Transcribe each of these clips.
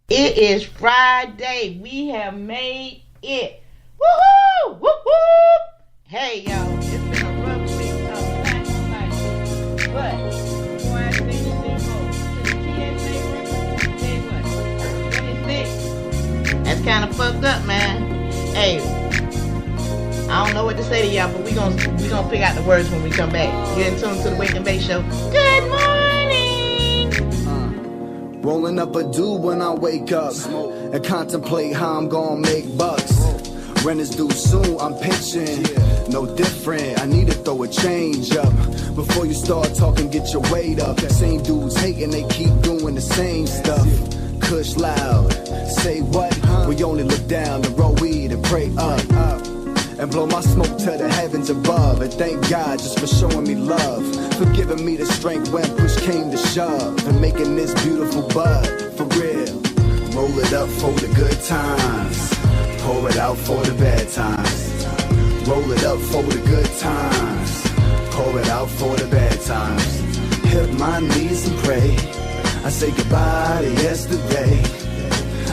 It is Friday. We have made it. Woohoo! Woohoo! Hey, y'all. It's been a rough week. But before I say this thing to the TSA, say what? 26. That's kind of fucked up, man. Hey, I don't know what to say to y'all, but we gonna pick out the words when we come back. You're in tune to the Wake and Bake Show. Good morning. Rolling up a do when I wake up and contemplate how I'm gonna make bucks. Rent is due soon, I'm pitching. No different, I need to throw a change up. Before you start talking, get your weight up. Same dudes hating, they keep doing the same stuff. Cush loud, say what? We only look down to roll weed and pray up. And blow my smoke to the heavens above. And thank God just for showing me love, for giving me the strength when push came to shove, and making this beautiful bud for real. Roll it up for the good times, pour it out for the bad times. Roll it up for the good times, pour it out for the bad times. Hit my knees and pray, I say goodbye to yesterday.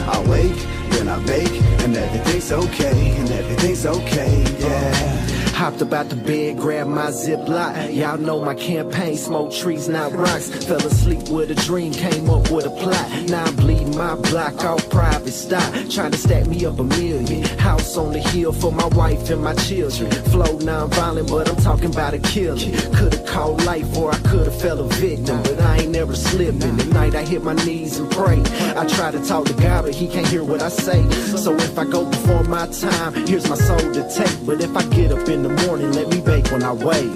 I wake, then I bake, and everything's okay, and everything's okay, yeah. Hopped up out the bed, grabbed my Ziploc. Y'all know my campaign, smoke trees, not rocks. Fell asleep with a dream, came up with a plot. Now I'm bleeding my block off private stock, trying to stack me up $1 million. House on the hill for my wife and my children. Flow non-violent, but I'm talking about a killing. Could've called life or I could've fell a victim, but I ain't never slipping. At night I hit my knees and pray. I try to talk to God, but he can't hear what I say. So if I go before my time, here's my soul to take. But if I get up in the morning, let me bake when I wake.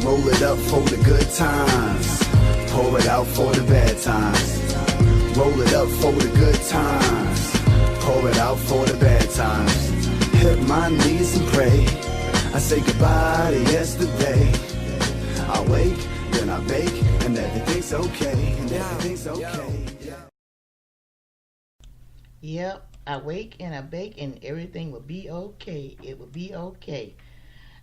Roll it up for the good times, pour it out for the bad times. Roll it up for the good times, pour it out for the bad times. Hit my knees and pray, I say goodbye to yesterday. I wake, then I bake, and everything's okay, and everything's okay. Yep, I wake and I bake and everything will be okay. It will be okay.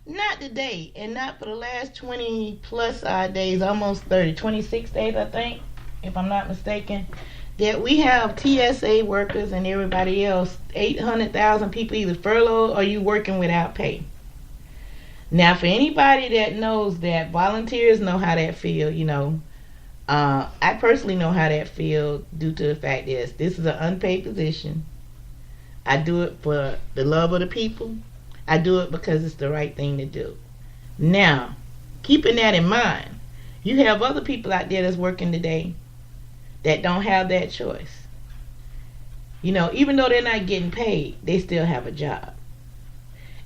Not today, and not for the last 20 plus odd days, almost 30, 26 days, I think, if I'm not mistaken, that we have TSA workers and everybody else, 800,000 people either furloughed or you working without pay. Now, for anybody that knows that, volunteers know how that feel, you know. I personally know how that feels due to the fact that this is an unpaid position. I do it for the love of the people. I do it because it's the right thing to do. Now, keeping that in mind, you have other people out there that's working today that don't have that choice. You know, even though they're not getting paid, they still have a job.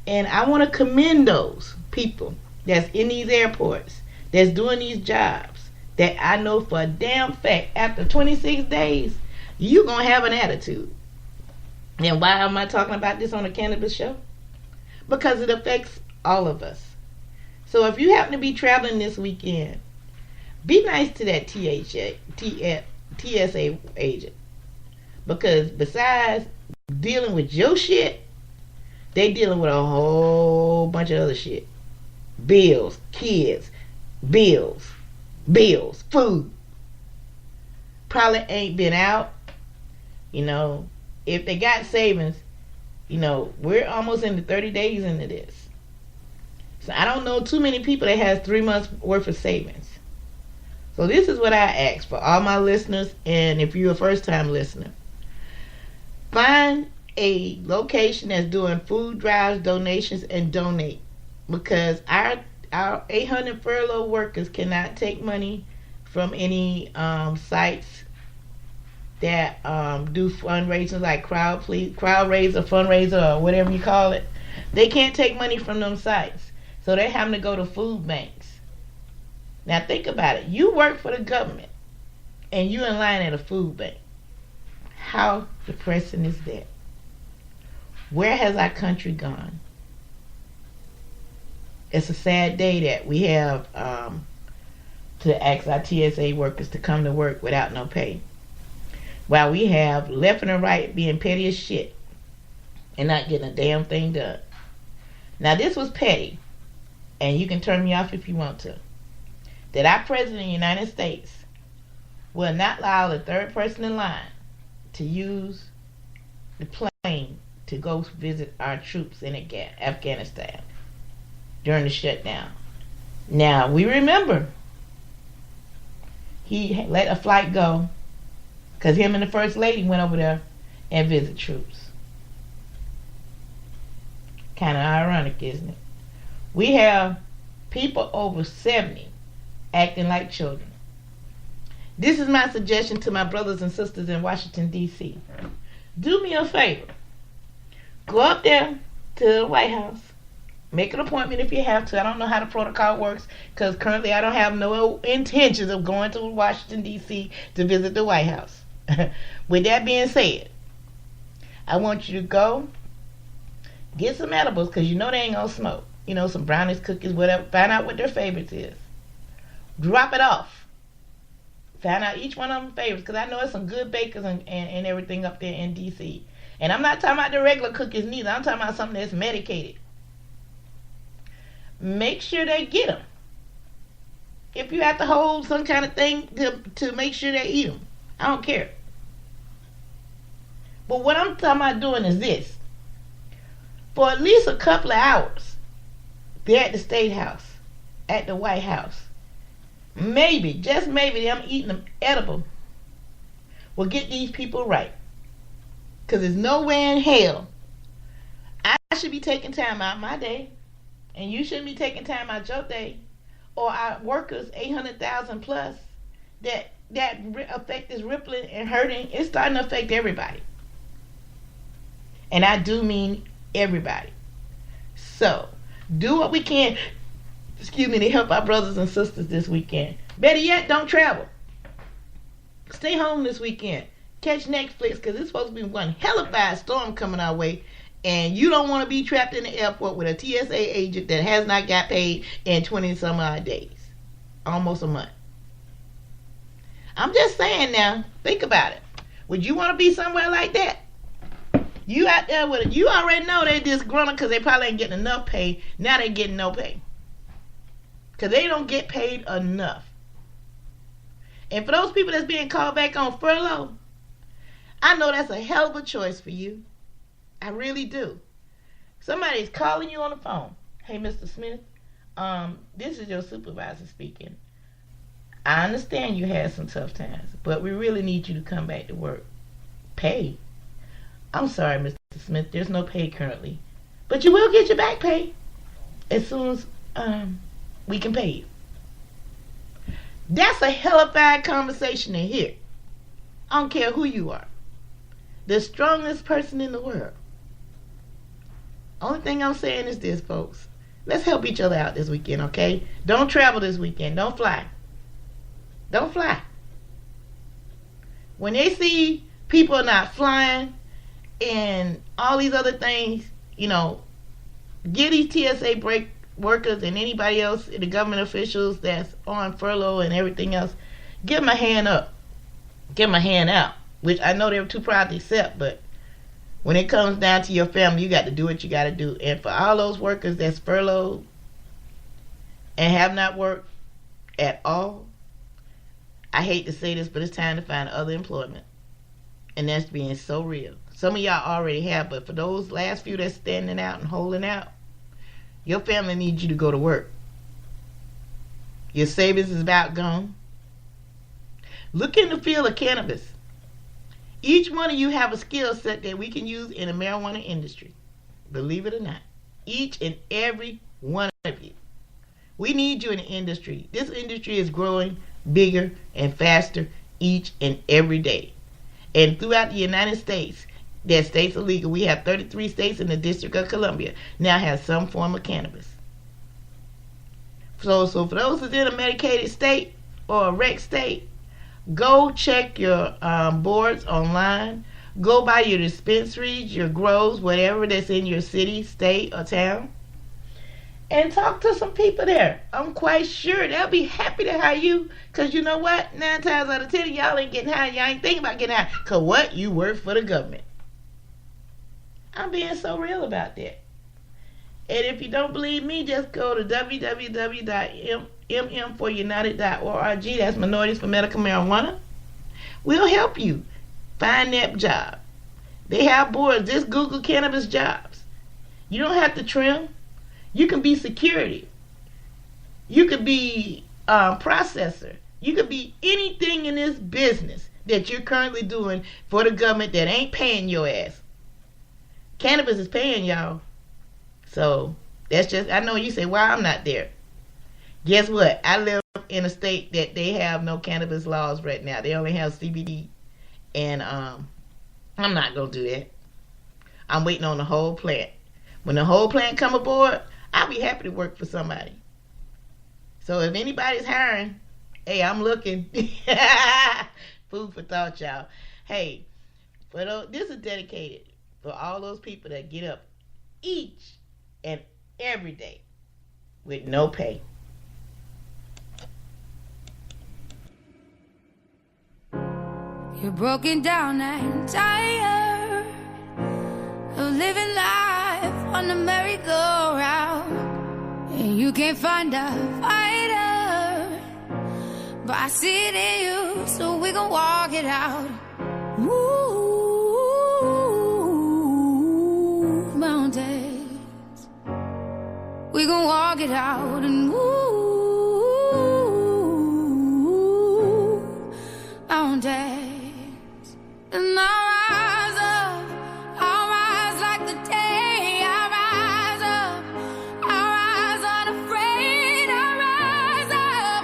And I want to commend those people that's in these airports, that's doing these jobs, that I know for a damn fact, after 26 days, you're going to have an attitude. And why am I talking about this on a cannabis show? Because it affects all of us. So if you happen to be traveling this weekend, be nice to that TSA agent. Because besides dealing with your shit, they dealing with a whole bunch of other shit. Bills, kids, bills, food. Probably ain't been out. You know, if they got savings, you know, we're almost into 30 days into this. So I don't know too many people that has 3 months worth of savings. So this is what I ask for all my listeners, and if you're a first time listener, find a location that's doing food drives, donations, and donate. Because our 800 furlough workers cannot take money from any sites that do fundraisers like crowd raiser, fundraiser, or whatever you call it. They can't take money from them sites, so they're having to go to food banks. Now think about it. You work for the government, and you're in line at a food bank. How depressing is that? Where has our country gone? It's a sad day that we have to ask our TSA workers to come to work without no pay, while we have left and right being petty as shit and not getting a damn thing done. Now this was petty, and you can turn me off if you want to, that our president of the United States will not allow the third person in line to use the plane to go visit our troops in Afghanistan during the shutdown. Now, we remember he let a flight go because him and the First Lady went over there and visit troops. Kind of ironic, isn't it? We have people over 70 acting like children. This is my suggestion to my brothers and sisters in Washington, D.C. Do me a favor. Go up there to the White House. Make an appointment if you have to. I don't know how the protocol works because currently I don't have no intentions of going to Washington, D.C. to visit the White House. With that being said, I want you to go get some edibles because you know they ain't going to smoke. You know, some brownies, cookies, whatever. Find out what their favorites is. Drop it off. Find out each one of them favorites because I know there's some good bakers and everything up there in D.C. And I'm not talking about the regular cookies neither. I'm talking about something that's medicated. Make sure they get them. If you have to hold some kind of thing to make sure they eat them, I don't care. But what I'm talking about doing is this. For at least a couple of hours, they're at the State House, at the White House. Maybe, just maybe, them eating them edible will get these people right. Because there's no way in hell I should be taking time out my day, and you shouldn't be taking time out your day, or our workers, 800,000 plus, that effect is rippling and hurting. It's starting to affect everybody. And I do mean everybody. So, do what we can, to help our brothers and sisters this weekend. Better yet, don't travel. Stay home this weekend. Catch Netflix because it's supposed to be one hellified storm coming our way. And you don't want to be trapped in the airport with a TSA agent that has not got paid in 20 some odd days. Almost a month. I'm just saying now, think about it. Would you want to be somewhere like that? You out there with it. You already know they disgruntled because they probably ain't getting enough pay. Now they getting no pay. Because they don't get paid enough. And for those people that's being called back on furlough, I know that's a hell of a choice for you. I really do. Somebody's calling you on the phone. Hey, Mr. Smith, this is your supervisor speaking. I understand you had some tough times, but we really need you to come back to work. Pay? I'm sorry, Mr. Smith, there's no pay currently. But you will get your back pay as soon as we can pay you. That's a hellified conversation to hear. I don't care who you are. The strongest person in the world. Only thing I'm saying is this, folks. Let's help each other out this weekend, okay? Don't travel this weekend. Don't fly. Don't fly. When they see people not flying and all these other things, give these TSA break workers and anybody else, the government officials that's on furlough and everything else, give them a hand up. Give them a hand out. Which I know they're too proud to accept, but when it comes down to your family, you got to do what you got to do. And for all those workers that's furloughed and have not worked at all, I hate to say this, but it's time to find other employment. And that's being so real. Some of y'all already have, but for those last few that's standing out and holding out, your family needs you to go to work. Your savings is about gone. Look in the field of cannabis. Each one of you have a skill set that we can use in the marijuana industry. Believe it or not. Each and every one of you. We need you in the industry. This industry is growing bigger and faster each and every day. And throughout the United States, that states are legal. We have 33 states in the District of Columbia now have some form of cannabis. So for those that's in a medicated state or a rec state, go check your boards online. Go by your dispensaries, your grows, whatever that's in your city, state, or town. And talk to some people there. I'm quite sure they'll be happy to hire you. Because you know what? 9 times out of 10, y'all ain't getting hired. Y'all ain't thinking about getting hired. Because what? You work for the government. I'm being so real about that. And if you don't believe me, just go to www.mmforunited.org. That's Minorities for Medical Marijuana. We'll help you Find that job. They have boards. Just Google cannabis jobs. You don't have to trim. You can be security. You could be processor. You could be anything in this business that you're currently doing for the government that ain't paying your ass. Cannabis is paying y'all. So that's just, I know you say, why I'm not there. Guess what? I live in a state that they have no cannabis laws right now. They only have CBD. And I'm not going to do that. I'm waiting on the whole plant. When the whole plant come aboard, I'll be happy to work for somebody. So if anybody's hiring, hey, I'm looking. Food for thought, y'all. Hey, but this is dedicated for all those people that get up each and every day with no pay. You're broken down and tired of living life on the merry-go-round, and you can't find a fighter, but I see it in you, so we gon' walk it out. Move mountains, we gon' walk it out and move mountains. And I'll rise up, I'll rise like the day. I'll rise up, I'll rise unafraid. I'll rise up,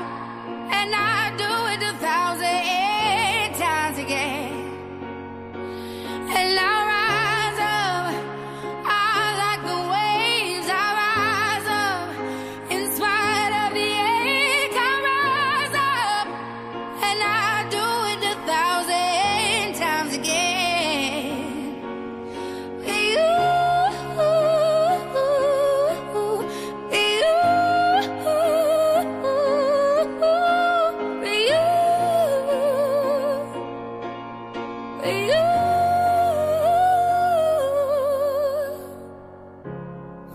and I'll do it 1,000 times again. And I'll rise up, I'll like the waves. I'll rise up, in spite of the ache. I'll rise up, and I'll do it 1,000 times again.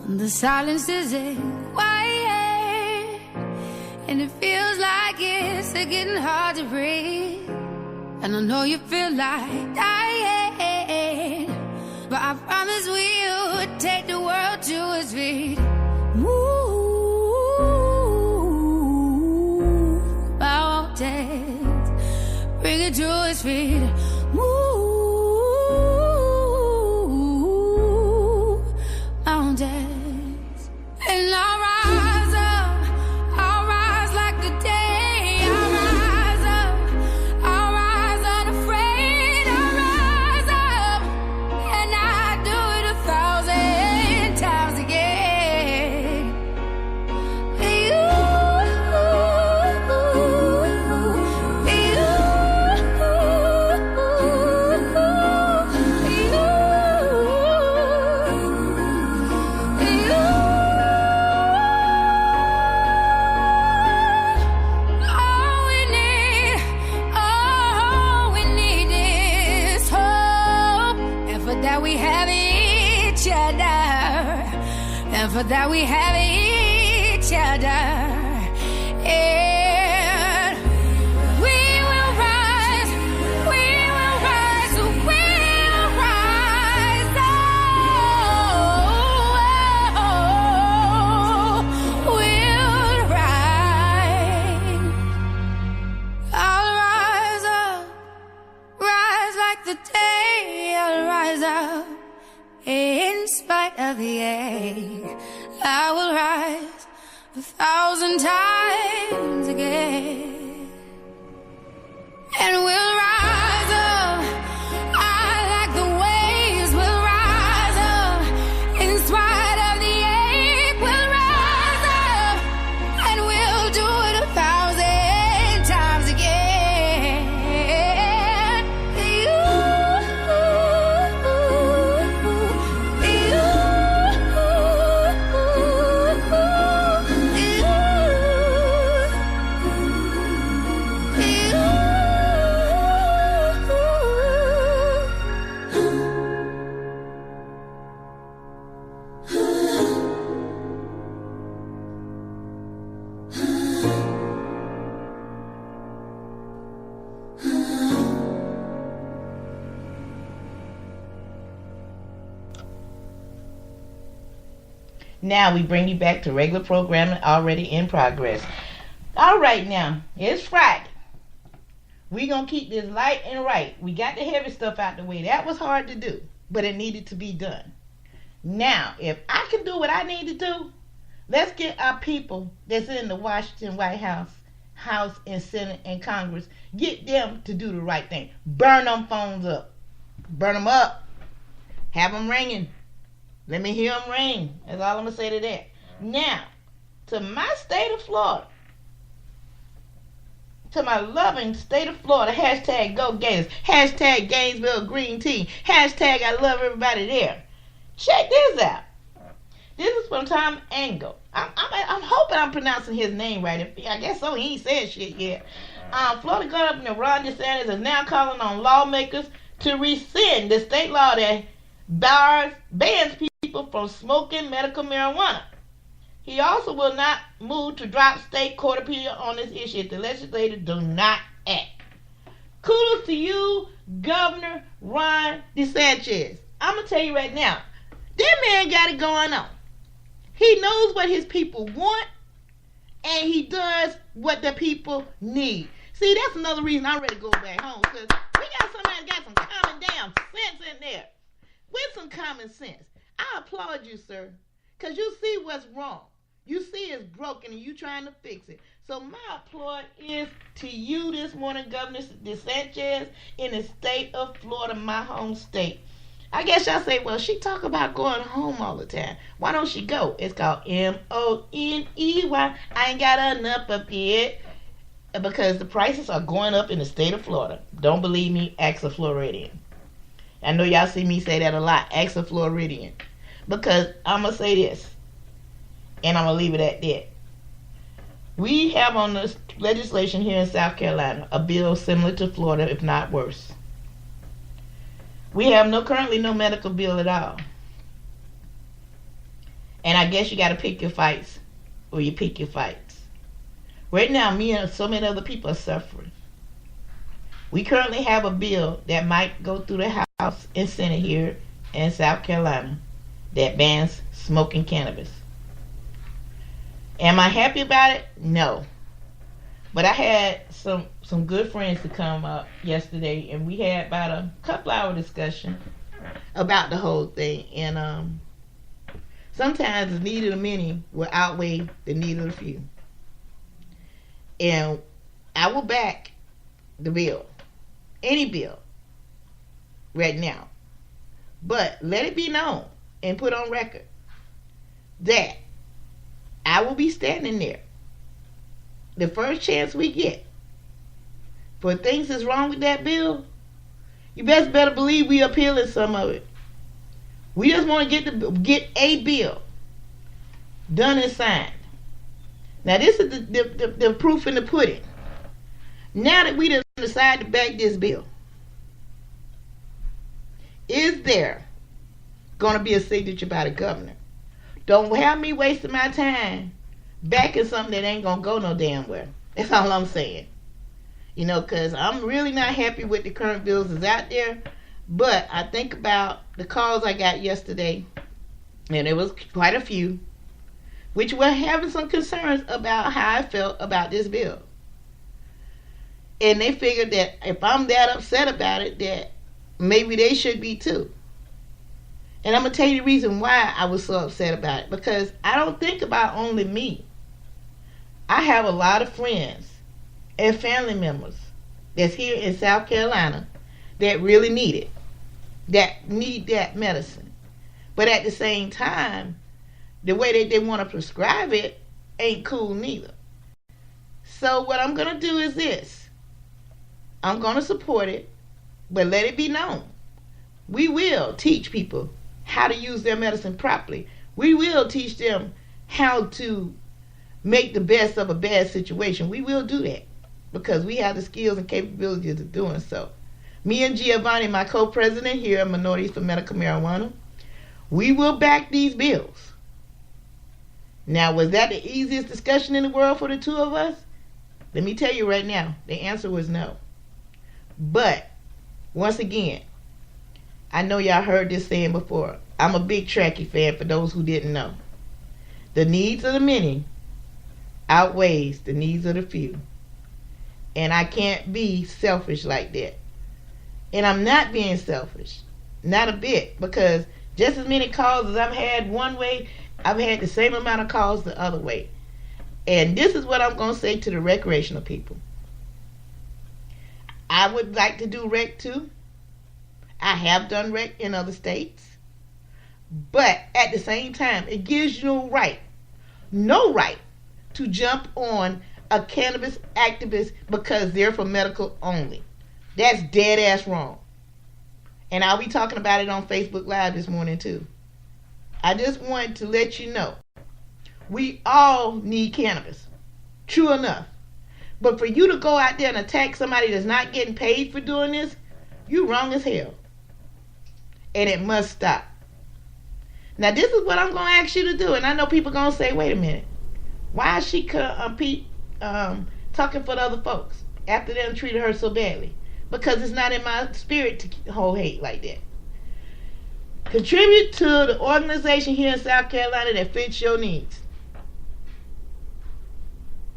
The silence isn't quiet, and it feels like it's getting hard to breathe. And I know you feel like dying, but I promise we'll take the world to its feet. Move mountains, bring it to its feet. Move mountains. And I'll rise up, I'll rise like the day. I'll rise up, I'll rise unafraid. I'll rise up, and I'll do it 1,000 times again. And for that we have each other. And we will rise, we will rise, we will rise. Oh, we'll rise. I'll rise up, rise like the day. I'll rise up. In spite of the ache, I will rise 1,000 times again. And we'll rise up, I like the waves. We'll rise up, in spite of the ache. We'll rise up, and we'll do it 1,000 times again. Now we bring you back to regular programming already in progress. All right, now it's Friday. We gonna keep this light and right. We got the heavy stuff out the way. That was hard to do, but it needed to be done. Now, if I can do what I need to do, let's get our people that's in the Washington White House, House and Senate and Congress, get them to do the right thing. Burn them phones up. Burn them up. Have them ringing. Let me hear them ring. That's all I'm going to say to that. Now, to my state of Florida, to my loving state of Florida, hashtag go Gators, hashtag Gainesville Green Tea, hashtag I love everybody there. Check this out. This is from Tom Angle. I'm hoping I'm pronouncing his name right. I guess so. He ain't said shit yet. Florida Governor Ron DeSantis is now calling on lawmakers to rescind the state law that bans people from smoking medical marijuana. He also will not move to drop state court appeal on this issue if the legislators do not act. Kudos to you, Governor Ron DeSantis. I'm going to tell you right now, that man got it going on. He knows what his people want, and he does what the people need. See, that's another reason I'm ready to go back home, because we got somebody got some common damn sense in there. With some common sense. I applaud you, sir, because you see what's wrong. You see it's broken and you trying to fix it. So my applaud is to you this morning, Governor DeSantis, in the state of Florida, my home state. I guess y'all say, well, she talk about going home all the time. Why don't she go? It's called M-O-N-E-Y. I ain't got enough of it. Because the prices are going up in the state of Florida. Don't believe me? Ask a Floridian. I know y'all see me say that a lot. Ask a Floridian. Because I'm going to say this. And I'm going to leave it at that. We have on this legislation here in South Carolina a bill similar to Florida, if not worse. We have currently no medical bill at all. And I guess you got to pick your fights, or you pick your fights. Right now, me and so many other people are suffering. We currently have a bill that might go through the House and Senate here in South Carolina that bans smoking cannabis. Am I happy about it? No. But I had some good friends to come up yesterday, and we had about a couple hour discussion about the whole thing. And sometimes the need of the many will outweigh the need of the few. And I will back the bill, any bill, right now. But let it be known and put on record that I will be standing there the first chance we get for things that's wrong with that bill. You best better believe we appealing some of it. We just want to get a bill done and signed. Now this is the proof in the pudding. Now that we decided to back this bill, is there going to be a signature by the governor? Don't have me wasting my time backing something that ain't going to go no damn where. That's all I'm saying. You know, because I'm really not happy with the current bills that's out there. But I think about the calls I got yesterday, and it was quite a few, which were having some concerns about how I felt about this bill. And they figured that if I'm that upset about it, that maybe they should be too. And I'm going to tell you the reason why I was so upset about it. Because I don't think about only me. I have a lot of friends and family members that's here in South Carolina that really need it. That need that medicine. But at the same time, the way that they want to prescribe it ain't cool neither. So what I'm going to do is this. I'm going to support it, but let it be known. We will teach people how to use their medicine properly. We will teach them how to make the best of a bad situation. We will do that because we have the skills and capabilities of doing so. Me and Giovanni, my co-president here at Minorities for Medical Marijuana, we will back these bills. Now, was that the easiest discussion in the world for the two of us? Let me tell you right now, the answer was no. But, once again, I know y'all heard this saying before. I'm a big Trekkie fan for those who didn't know. The needs of the many outweighs the needs of the few. And I can't be selfish like that. And I'm not being selfish. Not a bit. Because just as many calls as I've had one way, I've had the same amount of calls the other way. And this is what I'm going to say to the recreational people. I would like to do rec too. I have done rec in other states. But at the same time, it gives you no right to jump on a cannabis activist because they're for medical only. That's dead ass wrong. And I'll be talking about it on Facebook Live this morning too. I just wanted to let you know, we all need cannabis. True enough. But for you to go out there and attack somebody that's not getting paid for doing this, you wrong as hell. And it must stop. Now this is what I'm going to ask you to do. And I know people going to say, wait a minute. Why is she talking for the other folks after they done treated her so badly? Because it's not in my spirit to hold hate like that. Contribute to the organization here in South Carolina that fits your needs.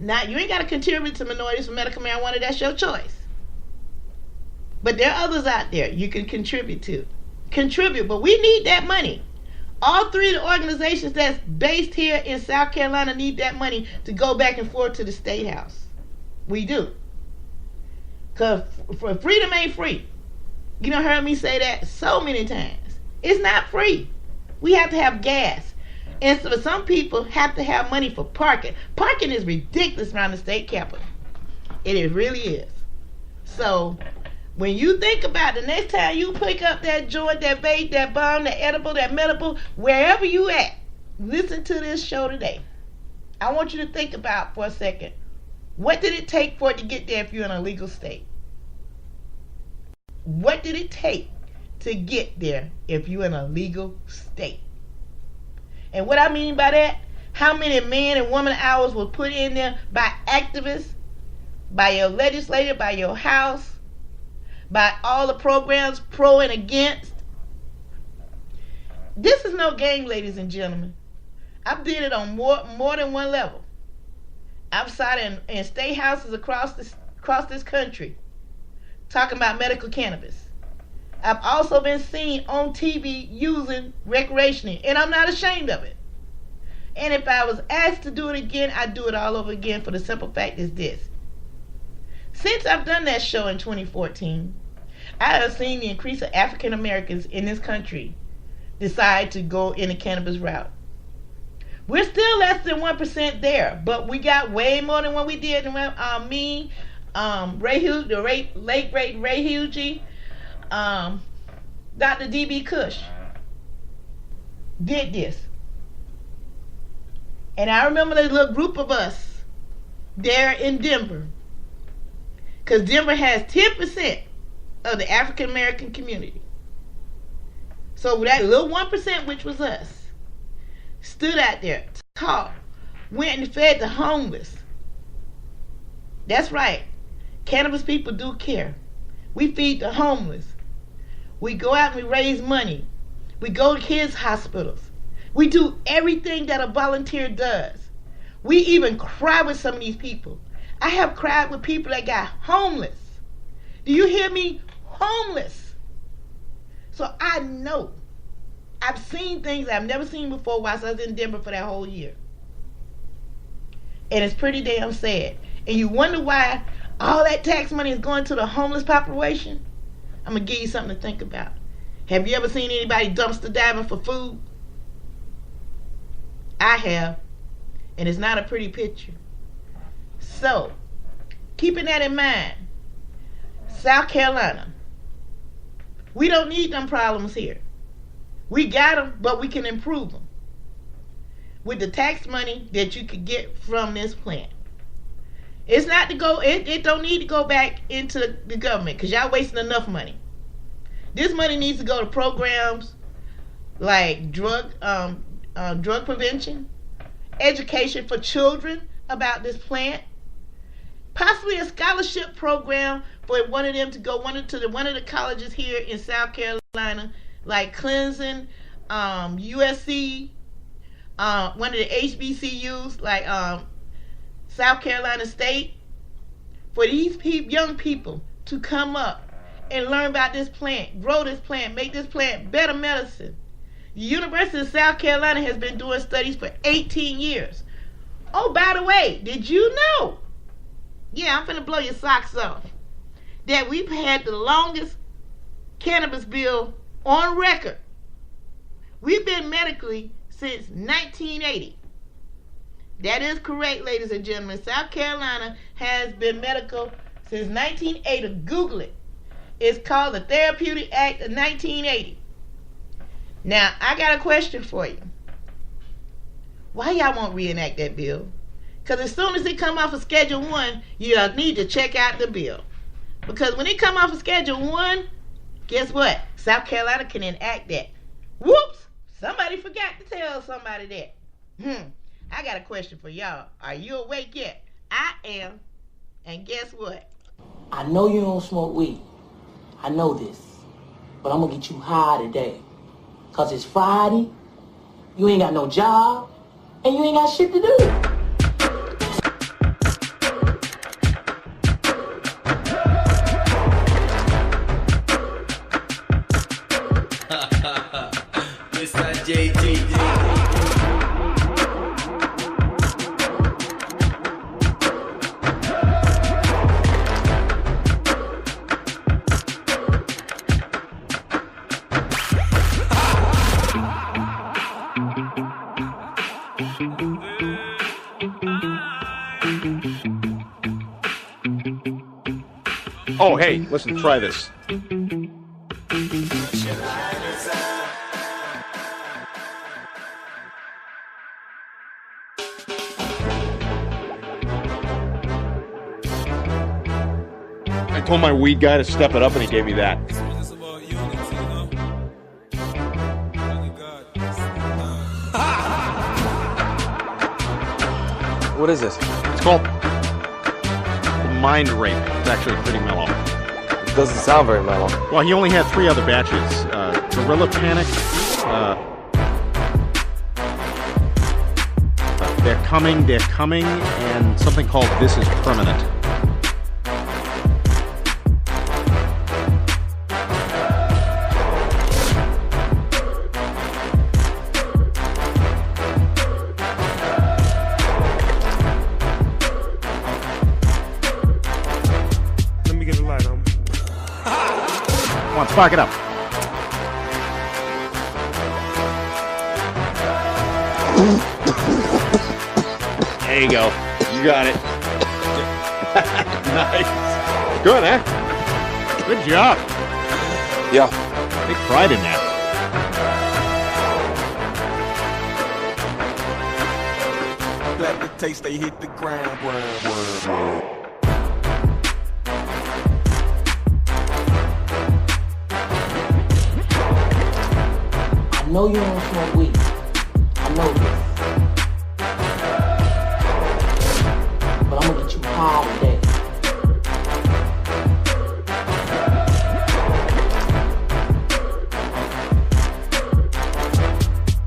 Now, you ain't got to contribute to Minorities for Medical Marijuana. That's your choice. But there are others out there you can contribute to. Contribute, but we need that money. All three of the organizations that's based here in South Carolina need that money to go back and forth to the State House. We do. Because freedom ain't free. You done heard me say that so many times. It's not free. We have to have gas. And so some people have to have money for parking. Parking is ridiculous around the state capitol. It really is. So when you think about the next time you pick up that joint, that vape, that bomb, that edible, that medical, wherever you at, listen to this show today. I want you to think about for a second, what did it take for it to get there if you're in a legal state? What did it take to get there if you're in a legal state? And what I mean by that, how many man and woman hours were put in there by activists, by your legislator, by your house, by all the programs pro and against. This is no game, ladies and gentlemen. I've did it on more than one level. I've sat in state houses across this country talking about medical cannabis. I've also been seen on TV using recreationally, and I'm not ashamed of it. And if I was asked to do it again, I'd do it all over again for the simple fact is this. Since I've done that show in 2014, I have seen the increase of African Americans in this country decide to go in the cannabis route. We're still less than 1% there, but we got way more than what we did. Me, Ray Hughes, the late great Ray Hughes, Dr. D.B. Cush did this. And I remember the little group of us there in Denver. Because Denver has 10% of the African American community. So that little 1%, which was us, stood out there, talked, went and fed the homeless. That's right. Cannabis people do care. We feed the homeless. We go out and we raise money. We go to kids' hospitals. We do everything that a volunteer does. We even cry with some of these people. I have cried with people that got homeless. Do you hear me? Homeless. So I know. I've seen things I've never seen before whilst I was in Denver for that whole year. And it's pretty damn sad. And you wonder why all that tax money is going to the homeless population? I'm going to give you something to think about. Have you ever seen anybody dumpster diving for food? I have. And it's not a pretty picture. So, keeping that in mind, South Carolina, we don't need them problems here. We got them, but we can improve them with the tax money that you could get from this plant. It's not to go. It don't need to go back into the government because y'all wasting enough money. This money needs to go to programs like drug prevention, education for children about this plant, possibly a scholarship program for one of them to go one of the colleges here in South Carolina, like Clemson, USC, one of the HBCUs, like South Carolina State, for these young people to come up and learn about this plant, grow this plant, make this plant better medicine. The University of South Carolina has been doing studies for 18 years. Oh, by the way, did you know? Yeah, I'm finna blow your socks off. That we've had the longest cannabis bill on record. We've been medically since 1980. That is correct, ladies and gentlemen. South Carolina has been medical since 1980. Google it. It's called the Therapeutic Act of 1980. Now, I got a question for you. Why y'all won't reenact that bill? Because as soon as it come off of Schedule 1, you need to check out the bill. Because when it come off of Schedule 1, guess what? South Carolina can enact that. Whoops! Somebody forgot to tell somebody that. I got a question for y'all. Are you awake yet? I am. And guess what? I know you don't smoke weed. I know this. But I'm going to get you high today. Because it's Friday, you ain't got no job, and you ain't got shit to do. Mr. JT. Oh, hey, listen, try this. I told my weed guy to step it up, and he gave me that. What is this? It's called Mind Rape. It's actually pretty mellow. It doesn't sound very mellow. Well, he only had 3 other batches. Gorilla Panic, They're Coming, and something called This Is Permanent. Come on, spark it up. There you go. You got it. Nice. Good, huh? Good job. Yeah. Take pride in that. Let the taste, they hit the ground. I know you don't smoke weed. I know this. But I'm gonna get you high today.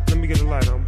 Let me get a light on.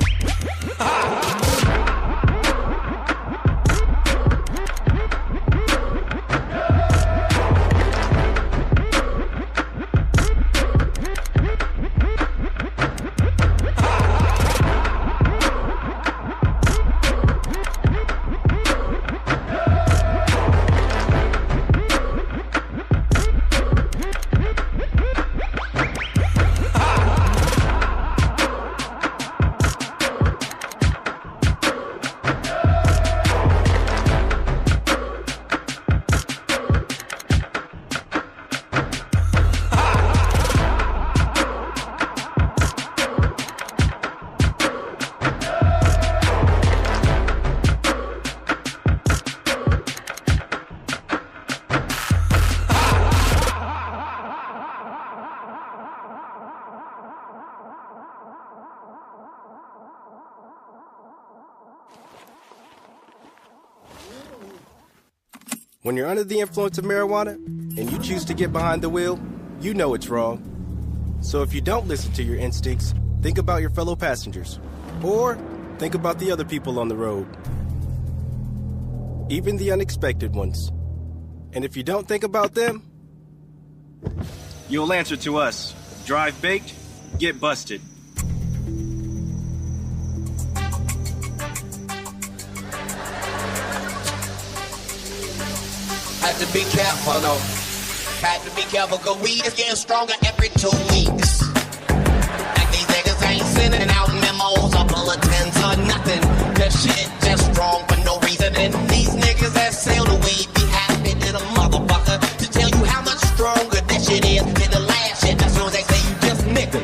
When you're under the influence of marijuana and you choose to get behind the wheel, you know it's wrong. So if you don't listen to your instincts, think about your fellow passengers. Or think about the other people on the road. Even the unexpected ones. And if you don't think about them, You'll answer to us. Drive baked, get busted. Had to be careful, though. Had to be careful, cause weed is getting stronger every 2 weeks. Like these niggas ain't sending out memos or bulletins or nothing. The shit just strong for no reason. And these niggas that sell the weed be happy to the motherfucker to tell you how much stronger that shit is than the last shit. As soon as they say you just nigga.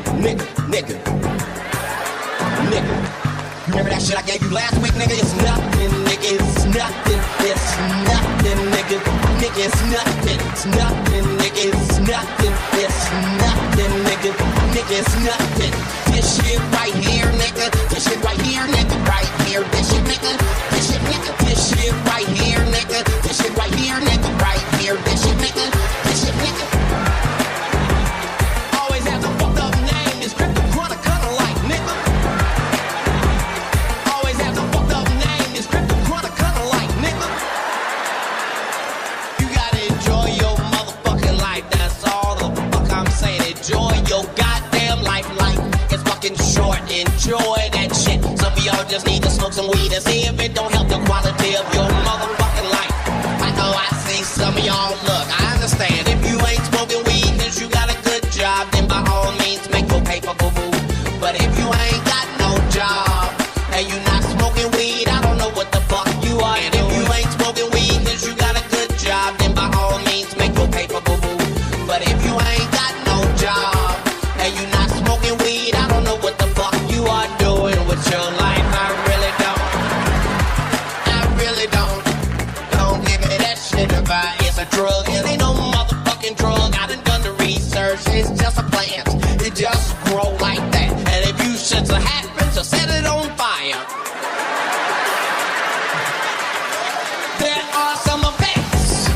You remember that shit I gave you last week, nigga? It's nothing, nigga. It's nothing. It's nothing, nigga. Nigga, it's nothing. It's nothing, nigga. It's nothing. It's nothing, nigga. Nigga, it's nothing. This shit right here, nigga. This shit right here, nigga. Right here. This shit, nigga. This shit, nigga. This shit right here, nigga. This shit right here, nigga. Right here. This shit, nigga. This shit, nigga. Always have a fucked up name. It's crypto chronic color like, nigga. Always have a fucked up name. It's crypto chronic color like, nigga. You gotta enjoy your motherfucking life. That's all the fuck I'm saying. Enjoy your goddamn life. Life is fucking short. Enjoy that shit. Some of y'all just need to smoke some weed and see if it don't help the quality of your motherfucking life. I know I see some of y'all look. I understand if you ain't smoking weed cause you got a good job, then by all means make your paper boo-boo. But if you ain't got no job and you not smoking weed, I don't know what the fuck you are. And if you ain't smoking weed cause you got a good job, then by all means make your paper boo-boo. But if you ain't got no job and you not smoking weed, I don't know what the fuck you are doing with your life. I really don't. Don't give me that shit about it's a drug. It ain't no motherfucking drug. I done the research. It's just a plant. It just grow like that. And if you should happen to set it on fire, there are some effects.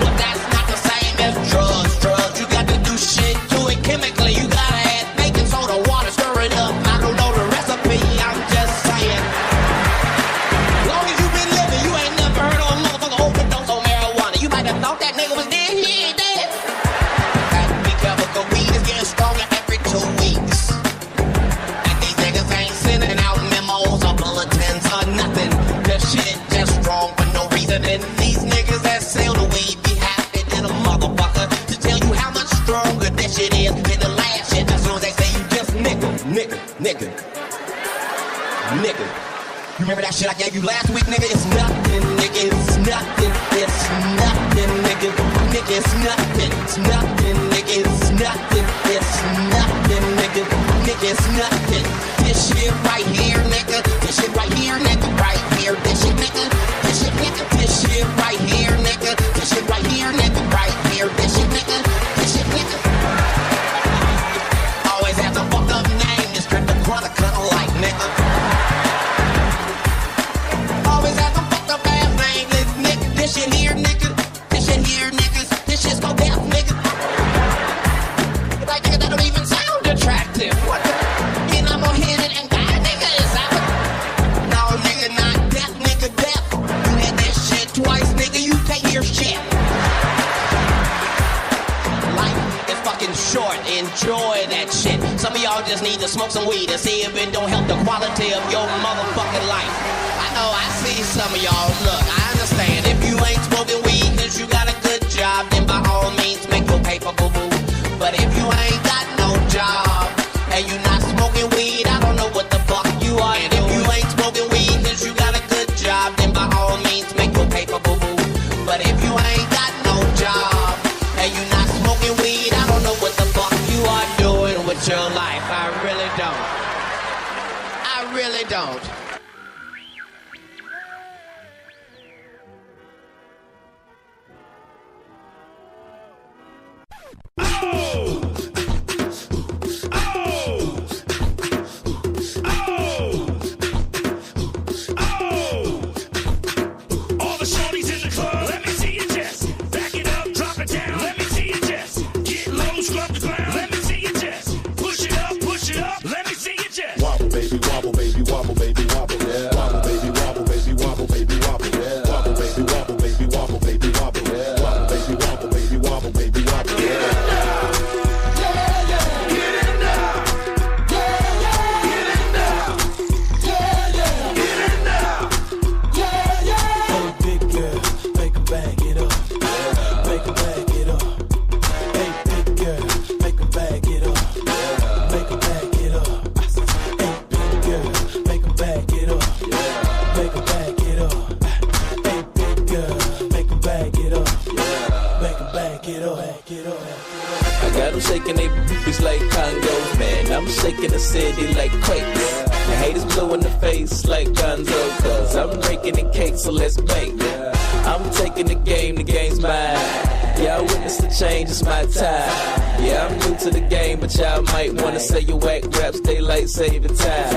But that's not the same as drugs. Drugs, you got to do shit to it chemically. You gotta add baking soda, water, stir it up. I don't know the recipe, I'm just saying. Long as you been living, you ain't never heard of a motherfucker overdose on marijuana. You might have thought that nigga was dead, he ain't dead. Have to be careful, cause weed is getting stronger every 2 weeks. And these niggas ain't sending out memos or bulletins or nothing. The shit just strong for no reason. And these niggas that sell the weed be happy than a motherfucker to tell you how much stronger that shit is than the last shit. As soon as they say you just nigga. You remember that shit I gave you last week, nigga? It's nothing, nigga. It's nothing. It's nothing, nigga. Nigga, it's nothing. It's nothing, nigga. It's nothing. It's nothing, nigga. Nigga, it's nothing. This shit right here, nigga. This shit right here, nigga. Right here. This shit, nigga. This shit, nigga. This shit right here, nigga. This shit right here, nigga. Right here. This shit, nigga. This shit, nigga. Always have to fuck up name. It's crypto chronic color like, nigga. Always have to fuck up ass name, nigga. This shit here, nigga. This shit here, niggas. This shit's called death, nigga. Like, nigga, that don't even sound attractive. What the? And I'm gonna hit it and die, nigga. Is that what? No, nigga, not death, nigga, death. You hit that shit twice, nigga. You take your shit. Life is fucking short. Enjoy that shit. Some of y'all just need to smoke some weed and see if it don't help the quality of your motherfucking life. I know I see some of y'all look. I understand if you ain't smoking weed cause you got a good job, then by all means make your paper boo-boo. But if you ain't got no job and you not smoking weed, I don't know what the fuck you are. And if you ain't smoking weed cause you got a good job, then by all means make your paper boo-boo. But if you ain't got no job and you not smoking weed, I don't know what the fuck you are doing with your life. I really don't. I really don't. All the shorties in the club, let me see your chest. Back it up, drop it down, let me see your chest. Get low, scrub the ground, let me see your chest. Push it up, let me see your chest. Wobble, baby, wobble, baby, wobble, baby, wobble. I got them shaking they boobies like Congos, man. I'm shaking the city like quakes. The haters blue in the face like Gonzo, cause I'm breaking the cake, so let's bake. I'm taking the game's mine. Y'all witness the change, it's my time. Yeah, I'm new to the game, but y'all might wanna say you whack raps, daylight saving time.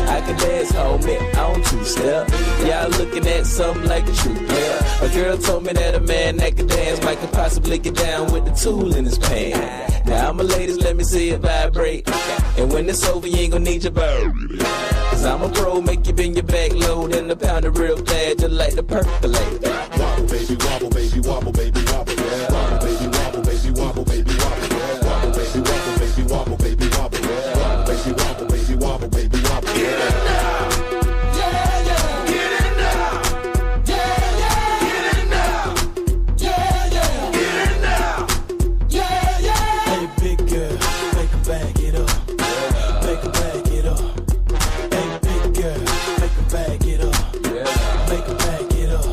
I can dance, homie, on two-step. Y'all looking at something like a true player. A girl told me that a man that can dance might could possibly get down with the tool in his pants. Now I'm a ladies, let me see it vibrate. And when it's over, you ain't gonna need your bird. Cause I'm a pro, make you bend your back low, then the pound it real fast, just like the percolate. Wobble, baby, wobble, baby, wobble, baby, wobble, yeah. Wobble, baby, wobble, baby, wobble, baby, wobble, yeah. Wobble, baby, wobble, baby, wobble, baby, wobble, yeah. Wobble, baby, wobble, baby, wobble, baby, wobble, yeah. Get it now, yeah, yeah. Get it now, yeah, yeah. Get it now, yeah, yeah. Get it now, yeah, yeah. Hey, big girl, make her back it up, make her back it up. Hey, big girl, make her back it up, make her back it up.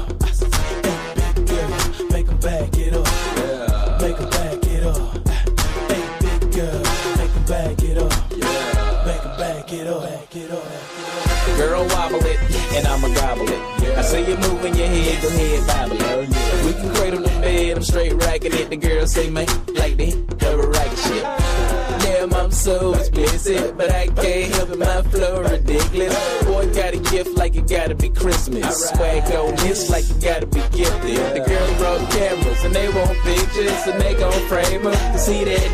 Make them back it up, make them back it up. Hey, big girl, make them back it up, make them back it up, back it up. Girl, wobble it, and I'ma gobble it. I see you moving your head, go ahead, bobble it. We can cradle the bed, I'm straight racking it. The girl say, man, like they double racket shit. Damn, I'm so explicit, but I can't help it, my flow ridiculous. Boy, got a gift like it gotta be Christmas. Swag on this like you gotta be gifted. The girls brought cameras and they want pictures and they gon' frame them. See that?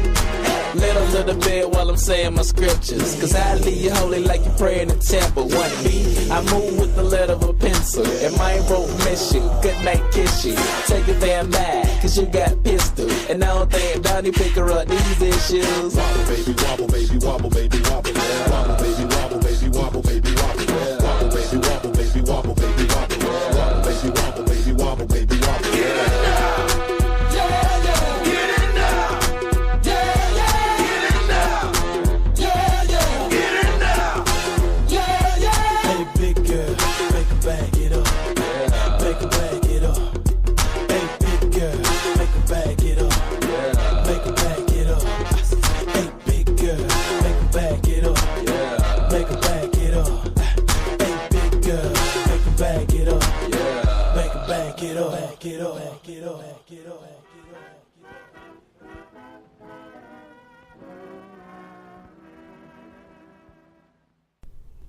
Let them to the bed while I'm saying my scriptures. Cause I leave you holy like you pray in the temple. 1B, I move with the letter of a pencil. And my won't miss you, good night kiss you. Take it damn back, cause you got pistol. And I don't think Donnie pick her up these issues. Wobble, baby, wobble, baby, wobble, baby, wobble, yeah. Wobble, baby, wobble, baby, wobble, baby, wobble, yeah. Wobble, baby, wobble, baby, wobble, baby, wobble, yeah. Wobble, baby, wobble, baby, wobble, baby, wobble, yeah.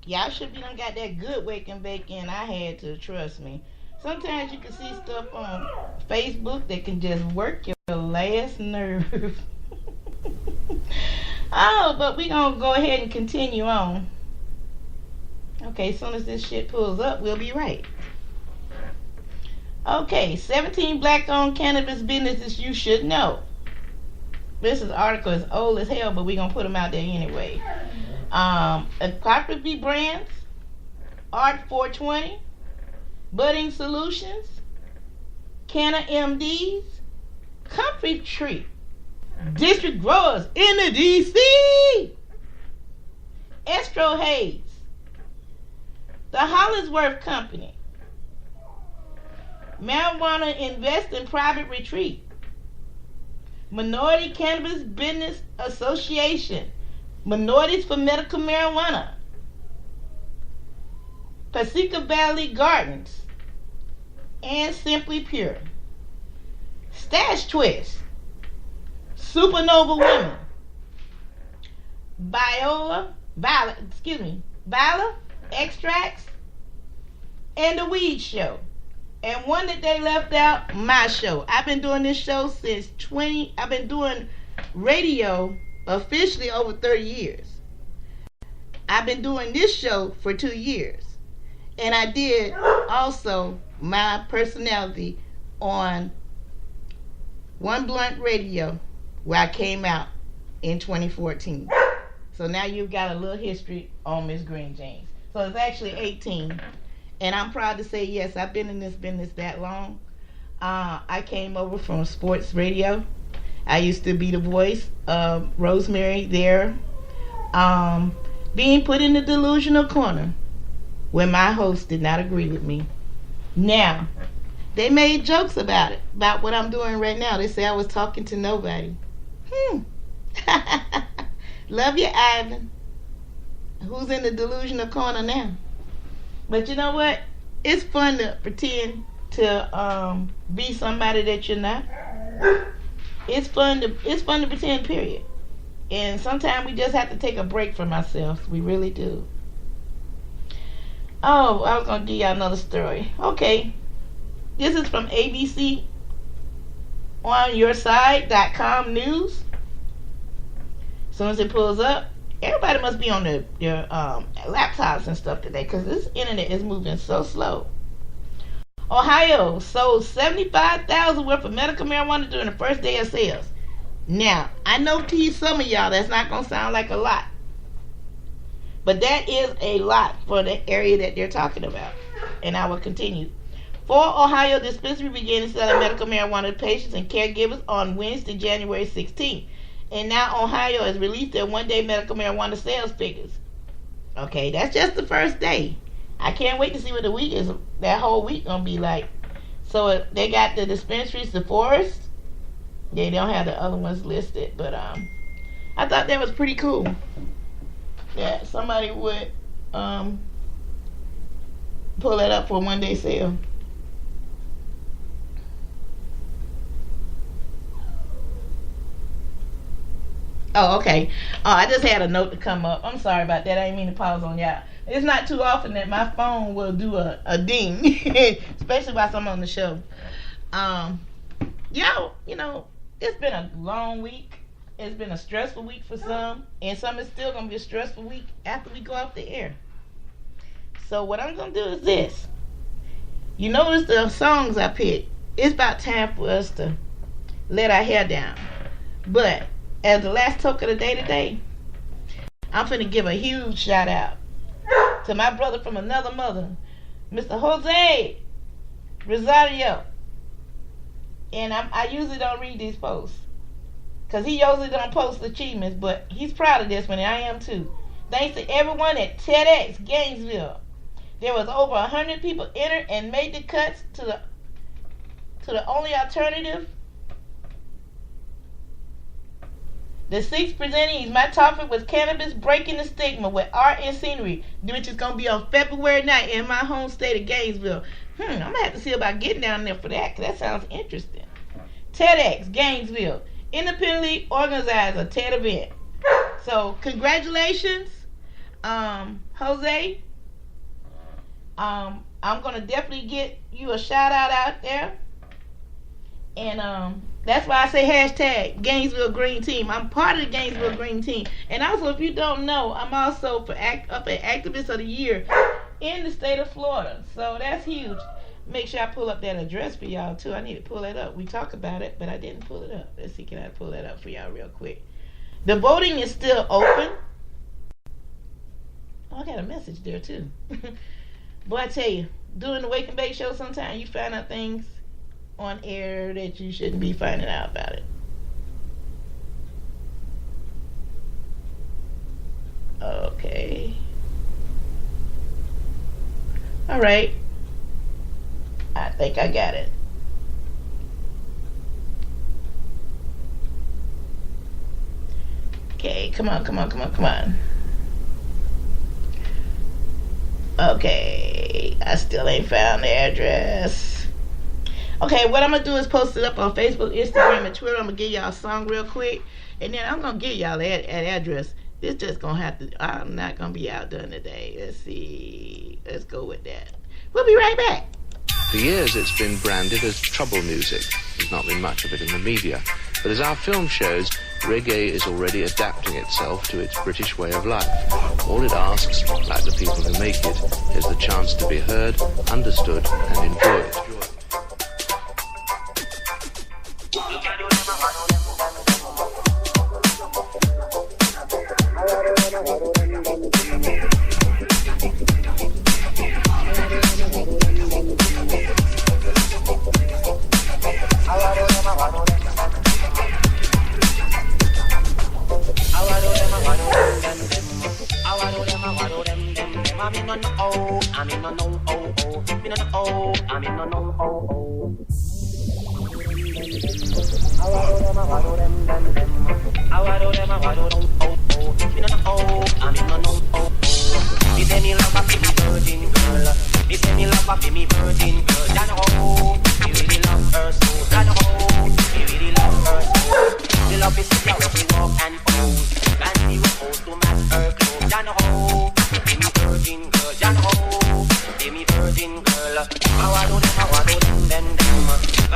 Y'all should be done got that good wake and bake in. I had to, trust me. Sometimes you can see stuff on Facebook that can just work your last nerve. Oh, but we gonna go ahead and continue on. Okay, as soon as this shit pulls up, we'll be right. Okay, 17 black-owned cannabis businesses you should know. This article is old as hell, but we're going to put them out there anyway. Apocryphy Brands, Art 420, Budding Solutions, Canna MDs, Comfy Tree, District Growers in the DC, Estro Hayes, the Hollingsworth Company, Marijuana Invest in Private Retreat, Minority Cannabis Business Association, Minorities for Medical Marijuana, Pacifica Valley Gardens, and Simply Pure, Stash Twist, Supernova Women, Viola Extracts, and The Weed Show. And one that they left out, my show. I've been doing this show since I've been doing radio officially over 30 years. I've been doing this show for 2 years. And I did also my personality on One Blunt Radio, where I came out in 2014. So now you've got a little history on Miss Green James. So it's actually 18. And I'm proud to say, yes, I've been in this business that long. I came over from sports radio. I used to be the voice of Rosemary there, being put in the delusional corner when my host did not agree with me. Now, They made jokes about it, about what I'm doing right now. They say I was talking to nobody. Love you, Ivan. Who's in the delusional corner now? But you know what? It's fun to pretend to be somebody that you're not. It's fun to pretend, period. And sometimes we just have to take a break from ourselves. We really do. Oh, I was gonna give y'all another story. Okay. This is from ABC on yourside.com news. As soon as it pulls up, everybody must be on their laptops and stuff today, because this internet is moving so slow. Ohio sold $75,000 worth of medical marijuana during the first day of sales. Now, I know to some of y'all that's not going to sound like a lot, but that is a lot for the area that they're talking about. And I will continue. 4 Ohio dispensaries began selling medical marijuana to patients and caregivers on Wednesday, January 16th. And now Ohio has released their one-day medical marijuana sales figures. Okay, that's just the first day. I can't wait to see what the week is, that whole week gonna be like. So they got the dispensaries, the Forest. They don't have the other ones listed, but I thought that was pretty cool. That somebody would pull that up for a one-day sale. Oh, okay. I just had a note to come up. I'm sorry about that. I didn't mean to pause on y'all. It's not too often that my phone will do a ding, especially while I'm on the show. Y'all, you know, it's been a long week. It's been a stressful week for some, and some is still going to be a stressful week after we go off the air. So what I'm going to do is this. You notice the songs I picked. It's about time for us to let our hair down. But as the last talk of the day today, I'm finna give a huge shout out to my brother from another mother, Mr. Jose Rosario. And I usually don't read these posts, because he usually don't post achievements, but he's proud of this one, and I am too. Thanks to everyone at TEDx Gainesville. There was over 100 people entered and made the cuts to the only alternative. The 6 presentees, my topic was cannabis breaking the stigma with art and scenery, which is going to be on February 9th in my home state of Gainesville. I'm going to have to see about getting down there for that, because that sounds interesting. TEDx Gainesville, independently organized a TED event. So, congratulations, Jose. I'm going to definitely get you a shout out there. And that's why I say hashtag Gainesville Green Team. I'm part of the Gainesville Green Team. And also, if you don't know, I'm also up at Activist of the Year in the state of Florida. So that's huge. Make sure I pull up that address for y'all too. I need to pull that up. We talk about it, but I didn't pull it up. Let's see, can I pull that up for y'all real quick? The voting is still open. Oh, I got a message there too. Boy, I tell you, doing the Wake and Bake show, sometimes you find out things on air that you shouldn't be finding out about it. Okay. All right. I think I got it. Okay, come on. Okay, I still ain't found the address. Okay, what I'm going to do is post it up on Facebook, Instagram, and Twitter. I'm going to give y'all a song real quick, and then I'm going to give y'all that address. It's just going to have to, I'm not going to be outdone today. Let's see. Let's go with that. We'll be right back. For years it's been branded as trouble music. There's not been much of it in the media. But as our film shows, reggae is already adapting itself to its British way of life. All it asks, like the people who make it, is the chance to be heard, understood, and enjoyed. I'm in no know, I mean no know, oh oh. Me no know, I mean no know, oh oh. I want them. Me no know, I mean no know, oh oh. He say me love a me virgin girl. He say me love a me virgin girl. I know he really love her so. I know he really love her so. He love to see how she walk and pose, and he will pose to match her clothes. I know he me virgin girl. I know he me virgin girl. How I do them. How I do them. I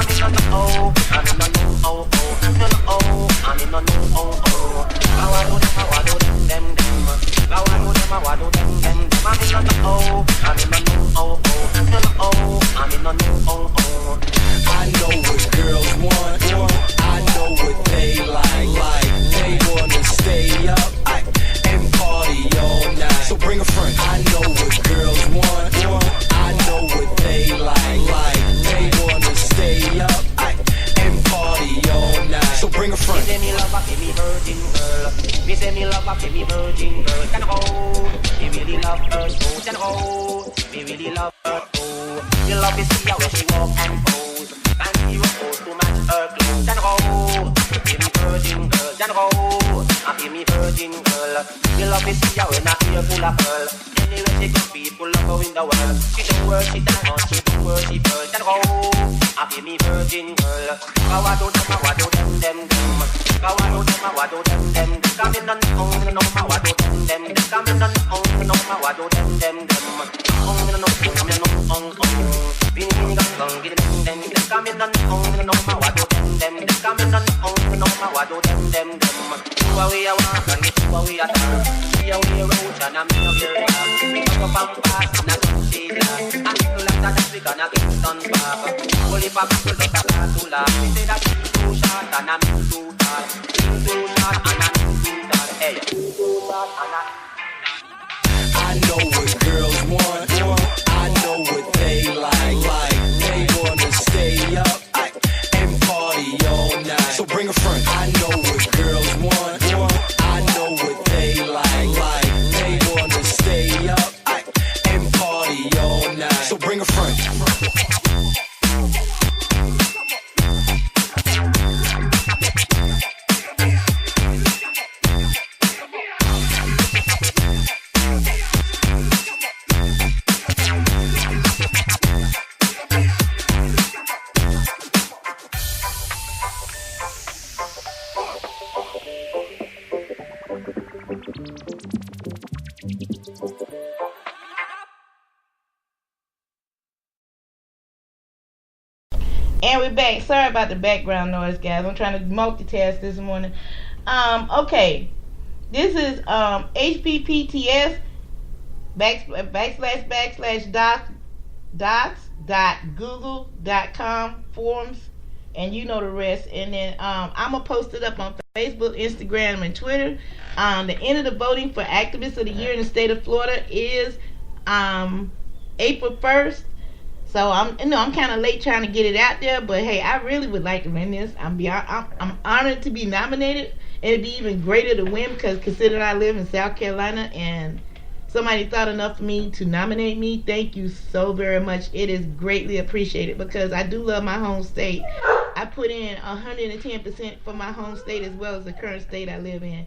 mean no know, I mean no know, oh oh. No know, I mean no know, oh oh. How I do them. How I do them. How I do them. I mean no know, I mean no know, oh oh. No know, I mean no know, oh oh. I know what girls want. I know what they like. They wanna stay up and party all night. So bring a friend. I know what girls want. I know what they like. They wanna stay up and party all night. So bring a friend. Me say me love a me virgin girl. Me say me love a me virgin girl. Can hold. Me really love her so. Can hold. Me really love her so. Me love to see how she walk and pose, and he will pose to match her clothes. Can hold. Be me virgin girl. Can hold. I be me virgin girl. Me love to see how in a ear full of pearl. Anyway she can people love her in the world. She don't worship that, she don't worship her. Can hold. I be me virgin girl. How I do them. How I do them. How I do them. How I do them. Come in and no how I do them. Come in and no how I do them. Come in and no. Bini gang get them. Come in and no how I do them. Come in and no how I do them. You are we are one and you are we are two. We are we are roach and I'm in your house. We go from past and I'm shade. And people like that we gonna get done back. Only for people that are too laugh. We say that you too short and I'm too tall. Too short and I'm too tall. Hey, too short and I'm. I know what girls want. I know what they like. They wanna stay up and party all night. So bring a friend. I know what girls want. I know what they like. They wanna stay up and party all night. So bring a friend. And we're back. Sorry about the background noise, guys. I'm trying to multitask this morning. Okay. This is https docs.google.com forums, and you know the rest. And then I'm gonna post it up on Facebook, Instagram, and Twitter. The end of the voting for Activist of the Year in the state of Florida is April 1st. So I'm kind of late trying to get it out there, but hey, I really would like to win this. I'm honored to be nominated. It'd be even greater to win because considering I live in South Carolina and somebody thought enough of me to nominate me. Thank you so very much. It is greatly appreciated because I do love my home state. I put in 110% for my home state as well as the current state I live in.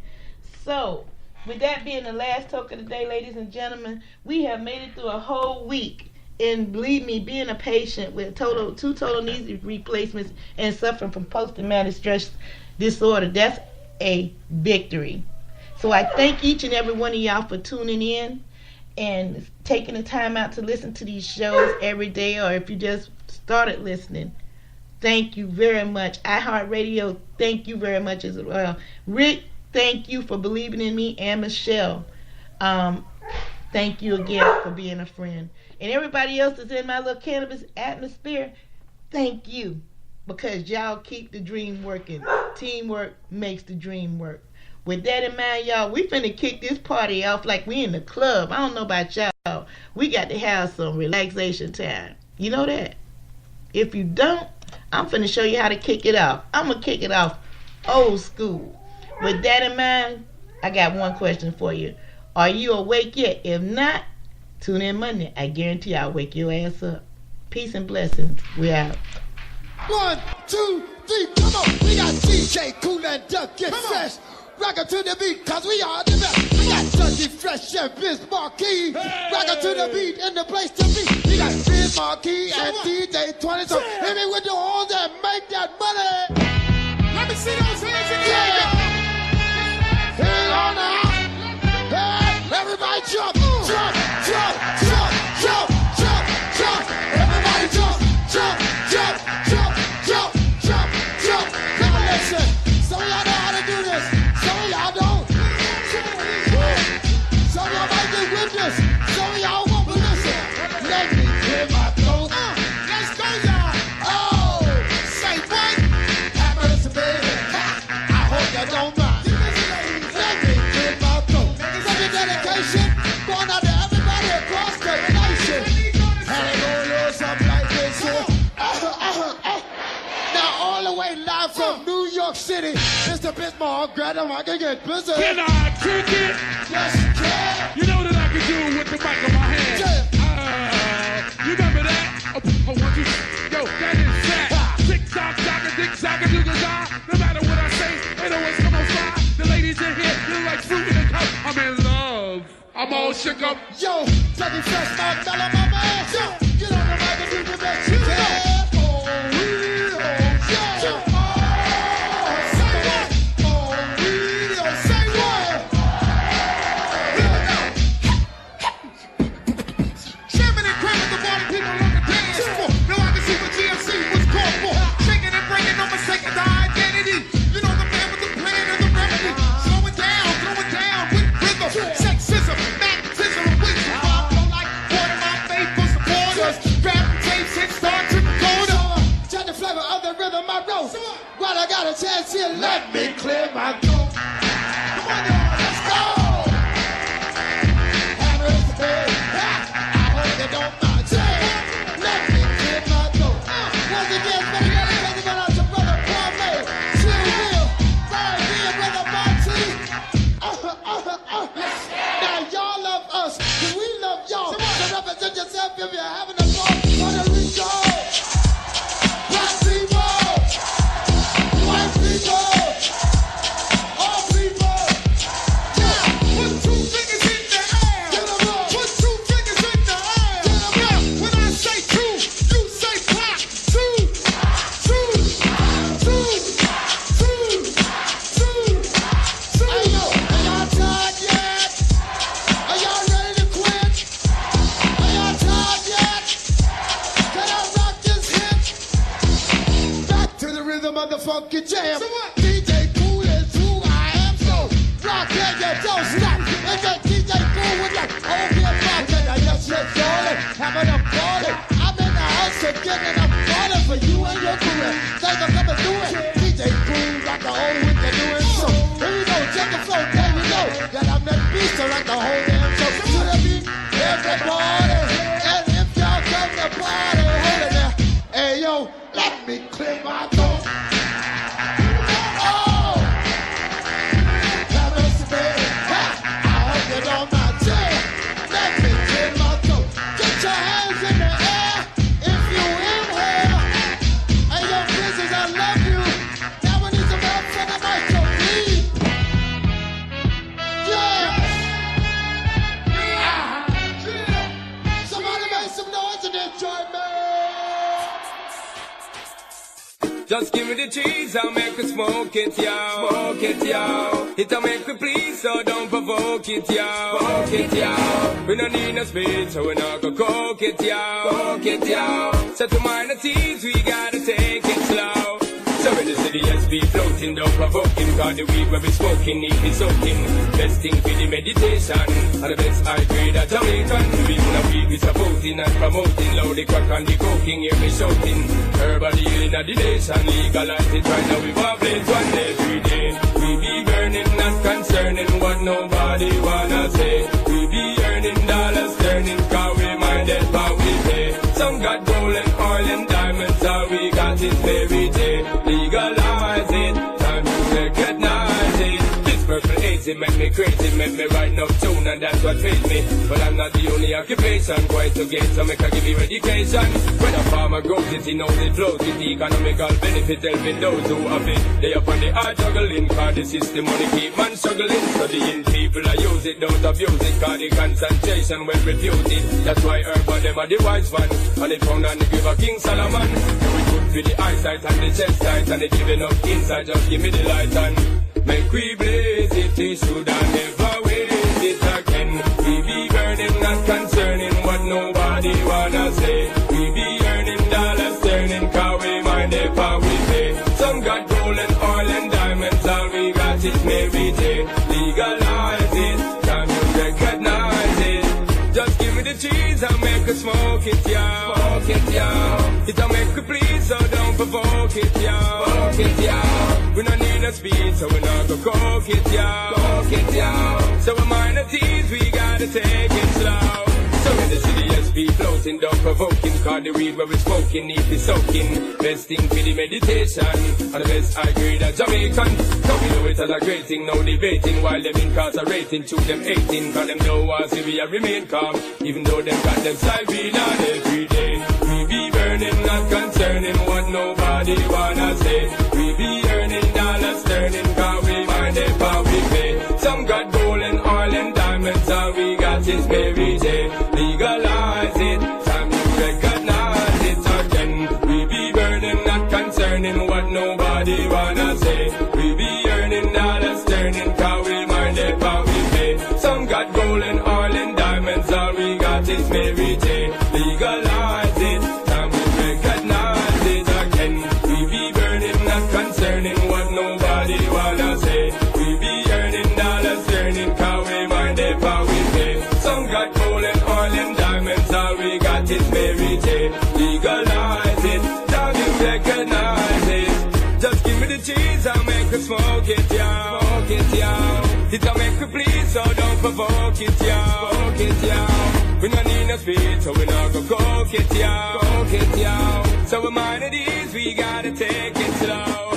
So, with that being the last talk of the day, ladies and gentlemen, we have made it through a whole week. And believe me, being a patient with two total knee replacements and suffering from post-traumatic stress disorder, that's a victory. So I thank each and every one of y'all for tuning in and taking the time out to listen to these shows every day, or if you just started listening, thank you very much. iHeartRadio, thank you very much as well. Rick, thank you for believing in me, and Michelle, thank you again for being a friend. And everybody else that's in my little cannabis atmosphere, thank you. Because y'all keep the dream working. Teamwork makes the dream work. With that in mind, y'all, we finna kick this party off like we in the club. I don't know about y'all. We got to have some relaxation time. You know that? If you don't, I'm finna show you how to kick it off. I'm gonna kick it off old school. With that in mind, I got one question for you. Are you awake yet? If not, tune in Monday. I guarantee I'll wake your ass up. Peace and blessings. We out. 1, 2, 3, come on. We got DJ Cool and Duck Get Fresh. Rock it to the beat, cause we are the best. We got Dusty Fresh and Biz Marquee. Rock it to the beat in the place to be. We got Biz Marquee and DJ 20. So hit me with the horns and make that money. Let me see those hands again. Yeah. Hang on now. Hey, everybody jump, jump, jump, jump, jump, jump, jump. Everybody jump, jump, jump, jump, jump, jump, jump. Come on, listen. Some of y'all know how to do this. Some of y'all don't. Some of y'all might get with this. Some of y'all won't, but listen. Let me clear my throat. Let's go, y'all. Oh, say what? Have mercy, baby. I hope you don't mind. Let me clear my throat. Some of dedication going out to everybody across the nation. And they gonna learn something like this here. Now all the way live from New York City, Mr. Bismarck, Greta, I can get busy. Can I kick it? Yes, you can. You know what I can do with the mic in my hand? You remember that? Oh, one, two, yo, that is that. Tick tock, tock, a dick, sock, a do the die. No matter what I say, it always come on fly. The ladies in here, feel like fruit in a cup. I'm in love. I'm all shook up. Yo, Dougie Fresh, my fella, my man. Yo, get on the mic and do the best you can. While I got a chance here, let me clear my throat. Come on, y'all, let's go. Have mercy, baby. I hope you don't mind. Let me clear my throat. Once again, better dedication going out to Brother Kwame, Chill Will, Brian D, and Brother Monty. Now y'all love us, cause we love y'all. So represent yourself if you're having a ball. Puerto Rico. Black people. White people, all people, yeah. Put 2 fingers in the air. Get 'em up. Put 2 fingers in the air. Get 'em up. Yeah. When I say 2, you say pop. 2, 2, 2, 2, 2, 2. Hey yo, are y'all tired yet? Are y'all ready to quit? Are y'all tired yet? Can I rock this hit? Back to the rhythm of the funky jam. So what? DJ Cool is who I am, so rock it, you don't stop. And that DJ Cool with that old beer bartender, yes, darling, having a party. I'm in the house again and I'm calling for you and your career. Thanks for coming through it. DJ Cool rock the whole with the doing so. Here we go, check the flow, there we go. That I'm that beast to rock the whole damn show. To the beat, everybody. And if y'all come to party, hold it there. Hey yo, let me clear my throat. Just give me the cheese, I'll make it smoke it, yo. Smoke it, yo. It'll make me please, so don't provoke it, yo. Smoke it, yo. We don't need no speed, so we're not gonna coke it, yo. Coke it, yo. So to mind the tease, we gotta take it slow. So when the city SB floating, don't provoking, cause the weed where we smoking, need be soaking. Best thing for the meditation, and the best high grade at Jamaican. Even a weed we supporting and promoting, loud the crack and the coking, hear me shouting. Herbal healing at the nation, legalize it right now, we vibrate 1 day, 3 days. We be burning, not concerning what nobody wanna say. We be earning dollars, turning, cause we minded what we pay. Some got gold and oil and diamonds, all we got is very day. Legalize it, time to recognize it. This purple haze lazy, make me crazy, make me write no tune, and that's what pays me. But I'm not the only occupation, quite to get, so make I give you education. When a farmer grows it, he knows it flows with the economical benefit, helping those who have it. They up on the hard juggling, cause the system money keep man struggling. Studying people I use it, don't abuse it, cause the concentration will refuse it. That's why urban them are the wise one, and they found and they give a King Solomon. Do it good for the eyesight and the chest tight, and they giving up inside, just give me the light and make we blaze it. They should have never waste it again. We be burning, not concerning what nobody wanna say. We be earning dollars, turning, cause we mind the power we pay. Some got gold and oil and diamonds, all we got is Mary J. Legalize it, time you recognize it. Just give me the cheese, I'll make her smoke it, y'all. Smoke it, y'all. It'll make her please, so don't provoke it, y'all. Smoke it, y'all. We don't need no speed, so we not go coke it, y'all. Coke it, y'all. So we're minor thieves, we gotta take it slow. So in the city, SP floating, don't provoking, cause the weed where we smoking, need be soaking. Best thing for the meditation, and the best I grade a Jamaican. So we know it as a great thing, no debating, while them incarcerating, to them 18, cause them know us, we remain calm, even though them got them side on every day. We be burning, not concerning what nobody wanna say. We be earning dollars, turning, cause we mind it, how we pay. Some got gold and oil and diamonds, all we got is Mary J. Legalize it, time you recognize it again. We be burning, not concerning what nobody wanna say. We be earning dollars, turning, cause we mind it, how we pay. Some got gold and oil and diamonds, all we got is Mary J. Legalize it, time we recognize it again. We be burning, not concerning what nobody wanna say. We be earning dollars, turning, cause we mind it, how we pay. Some got gold and oil and diamonds, all we got is Mary J. Legalize it, now you recognize it. Just give me the cheese, I'll make her smoke it, y'all. Smoke it, y'all. It'll make her please, so don't provoke it, y'all. Smoke it, y'all. We don't need no speed, so we not go coke it, y'all. Coke it, y'all. So we're minor these, we gotta take it slow.